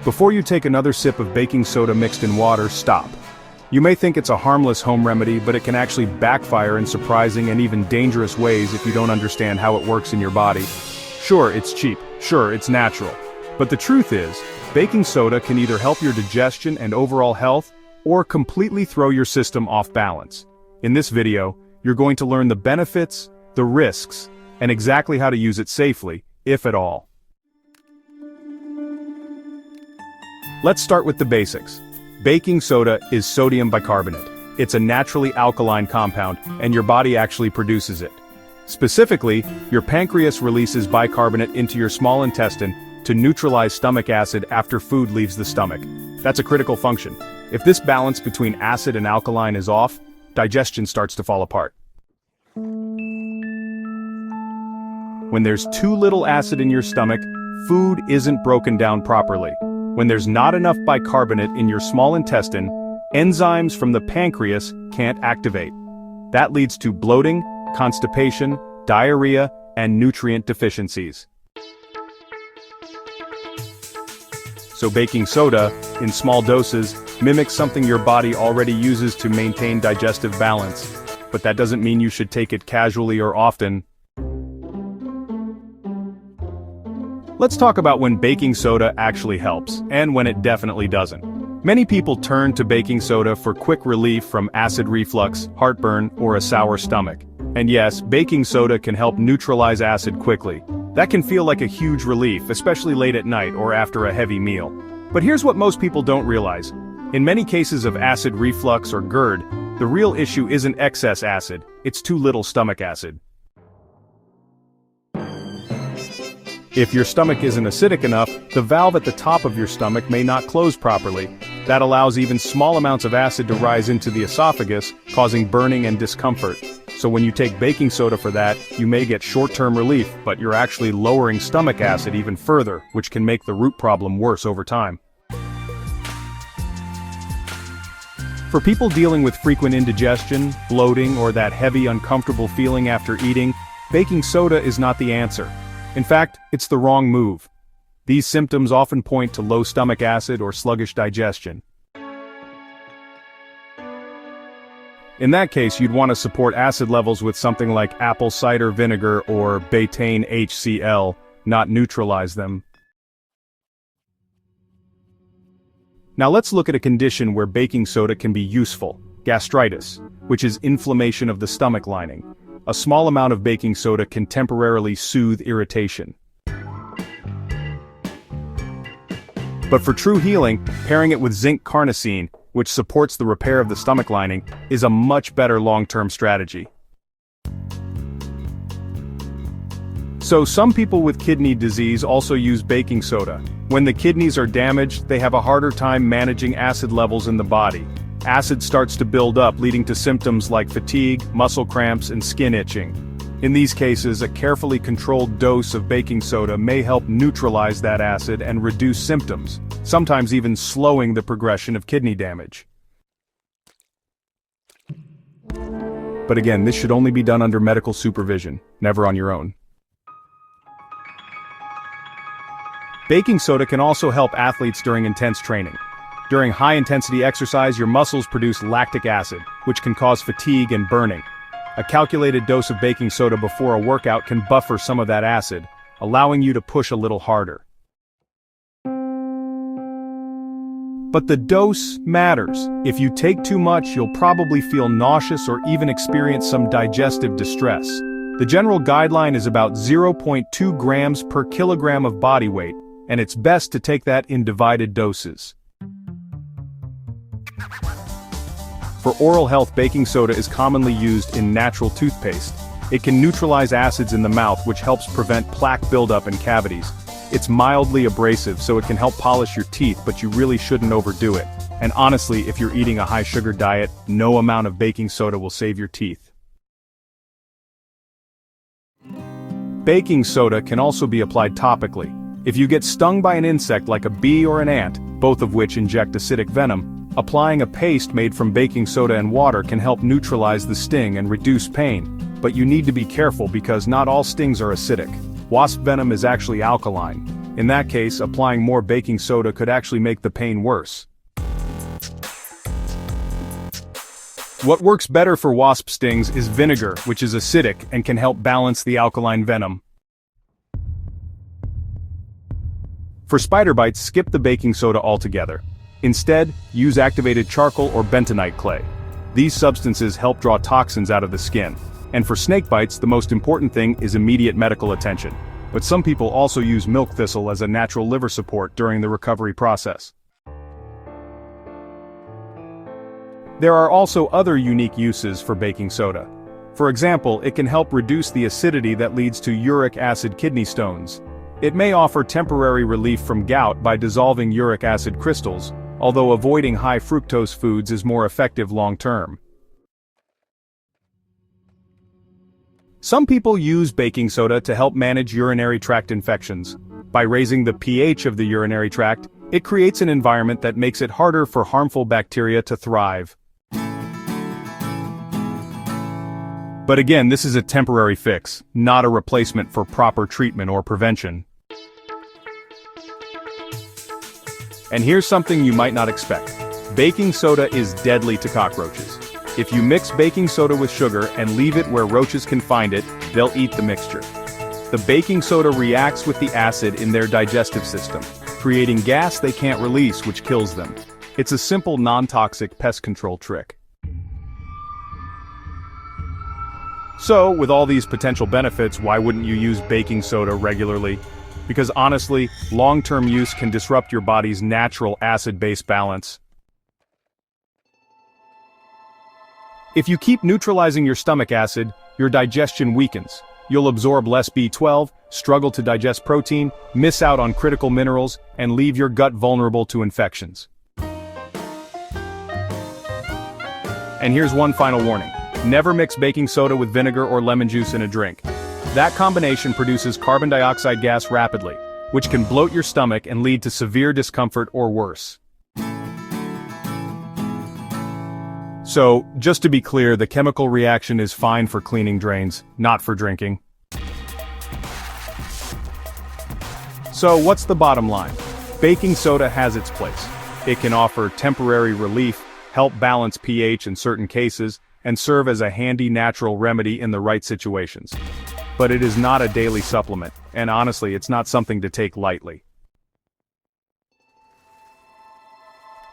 Before you take another sip of baking soda mixed in water, stop. You may think it's a harmless home remedy, but it can actually backfire in surprising and even dangerous ways if you don't understand how it works in your body. Sure, it's cheap. Sure, it's natural. But the truth is, baking soda can either help your digestion and overall health, or completely throw your system off balance. In this video, you're going to learn the benefits, the risks, and exactly how to use it safely, if at all. Let's start with the basics. Baking soda is sodium bicarbonate. It's a naturally alkaline compound, and your body actually produces it. Specifically, your pancreas releases bicarbonate into your small intestine to neutralize stomach acid after food leaves the stomach. That's a critical function. If this balance between acid and alkaline is off, digestion starts to fall apart. When there's too little acid in your stomach, food isn't broken down properly. When there's not enough bicarbonate in your small intestine, enzymes from the pancreas can't activate. That leads to bloating, constipation, diarrhea, and nutrient deficiencies. So baking soda, in small doses, mimics something your body already uses to maintain digestive balance. But that doesn't mean you should take it casually or often. Let's talk about when baking soda actually helps, and when it definitely doesn't. Many people turn to baking soda for quick relief from acid reflux, heartburn, or a sour stomach. And yes, baking soda can help neutralize acid quickly. That can feel like a huge relief, especially late at night or after a heavy meal. But here's what most people don't realize. In many cases of acid reflux or GERD, the real issue isn't excess acid, it's too little stomach acid. If your stomach isn't acidic enough, the valve at the top of your stomach may not close properly. That allows even small amounts of acid to rise into the esophagus, causing burning and discomfort. So when you take baking soda for that, you may get short-term relief, but you're actually lowering stomach acid even further, which can make the root problem worse over time. For people dealing with frequent indigestion, bloating, or that heavy, uncomfortable feeling after eating, baking soda is not the answer. In fact, it's the wrong move. These symptoms often point to low stomach acid or sluggish digestion. In that case, you'd want to support acid levels with something like apple cider vinegar or betaine HCl, not neutralize them. Now let's look at a condition where baking soda can be useful: gastritis, which is inflammation of the stomach lining. A small amount of baking soda can temporarily soothe irritation. But for true healing, pairing it with zinc carnosine, which supports the repair of the stomach lining, is a much better long-term strategy. So some people with kidney disease also use baking soda. When the kidneys are damaged, they have a harder time managing acid levels in the body. Acid starts to build up, leading to symptoms like fatigue, muscle cramps, and skin itching. In these cases, a carefully controlled dose of baking soda may help neutralize that acid and reduce symptoms, sometimes even slowing the progression of kidney damage. But again, this should only be done under medical supervision, never on your own. Baking soda can also help athletes during intense training. During high-intensity exercise, your muscles produce lactic acid, which can cause fatigue and burning. A calculated dose of baking soda before a workout can buffer some of that acid, allowing you to push a little harder. But the dose matters. If you take too much, you'll probably feel nauseous or even experience some digestive distress. The general guideline is about 0.2 grams per kilogram of body weight, and it's best to take that in divided doses. For oral health, baking soda is commonly used in natural toothpaste. It can neutralize acids in the mouth, which helps prevent plaque buildup in cavities. It's mildly abrasive, so it can help polish your teeth, but you really shouldn't overdo it. And honestly, if you're eating a high-sugar diet, no amount of baking soda will save your teeth. Baking soda can also be applied topically. If you get stung by an insect like a bee or an ant, both of which inject acidic venom, applying a paste made from baking soda and water can help neutralize the sting and reduce pain. But you need to be careful because not all stings are acidic. Wasp venom is actually alkaline. In that case, applying more baking soda could actually make the pain worse. What works better for wasp stings is vinegar, which is acidic and can help balance the alkaline venom. For spider bites, skip the baking soda altogether. Instead, use activated charcoal or bentonite clay. These substances help draw toxins out of the skin. And for snake bites, the most important thing is immediate medical attention. But some people also use milk thistle as a natural liver support during the recovery process. There are also other unique uses for baking soda. For example, it can help reduce the acidity that leads to uric acid kidney stones. It may offer temporary relief from gout by dissolving uric acid crystals, although avoiding high fructose foods is more effective long-term. Some people use baking soda to help manage urinary tract infections. By raising the pH of the urinary tract, it creates an environment that makes it harder for harmful bacteria to thrive. But again, this is a temporary fix, not a replacement for proper treatment or prevention. And here's something you might not expect. Baking soda is deadly to cockroaches. If you mix baking soda with sugar and leave it where roaches can find it, they'll eat the mixture. The baking soda reacts with the acid in their digestive system, creating gas they can't release, which kills them. It's a simple non-toxic pest control trick. So, with all these potential benefits, why wouldn't you use baking soda regularly? Because honestly, long-term use can disrupt your body's natural acid-base balance. If you keep neutralizing your stomach acid, your digestion weakens. You'll absorb less B12, struggle to digest protein, miss out on critical minerals, and leave your gut vulnerable to infections. And here's one final warning. Never mix baking soda with vinegar or lemon juice in a drink. That combination produces carbon dioxide gas rapidly, which can bloat your stomach and lead to severe discomfort or worse. So, just to be clear, the chemical reaction is fine for cleaning drains, not for drinking. So, what's the bottom line? Baking soda has its place. It can offer temporary relief, help balance pH in certain cases, and serve as a handy natural remedy in the right situations. But it is not a daily supplement, and honestly, it's not something to take lightly.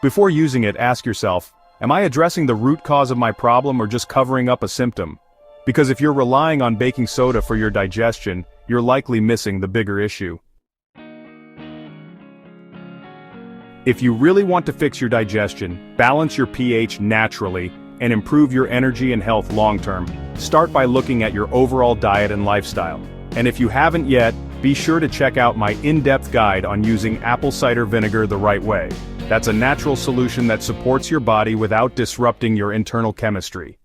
Before using it, ask yourself, am I addressing the root cause of my problem or just covering up a symptom? Because if you're relying on baking soda for your digestion, you're likely missing the bigger issue. If you really want to fix your digestion, balance your pH naturally, and improve your energy and health long-term, start by looking at your overall diet and lifestyle. And if you haven't yet, be sure to check out my in-depth guide on using apple cider vinegar the right way. That's a natural solution that supports your body without disrupting your internal chemistry.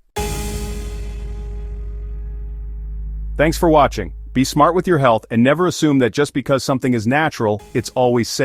Thanks for watching. Be smart with your health and never assume that just because something is natural, it's always safe.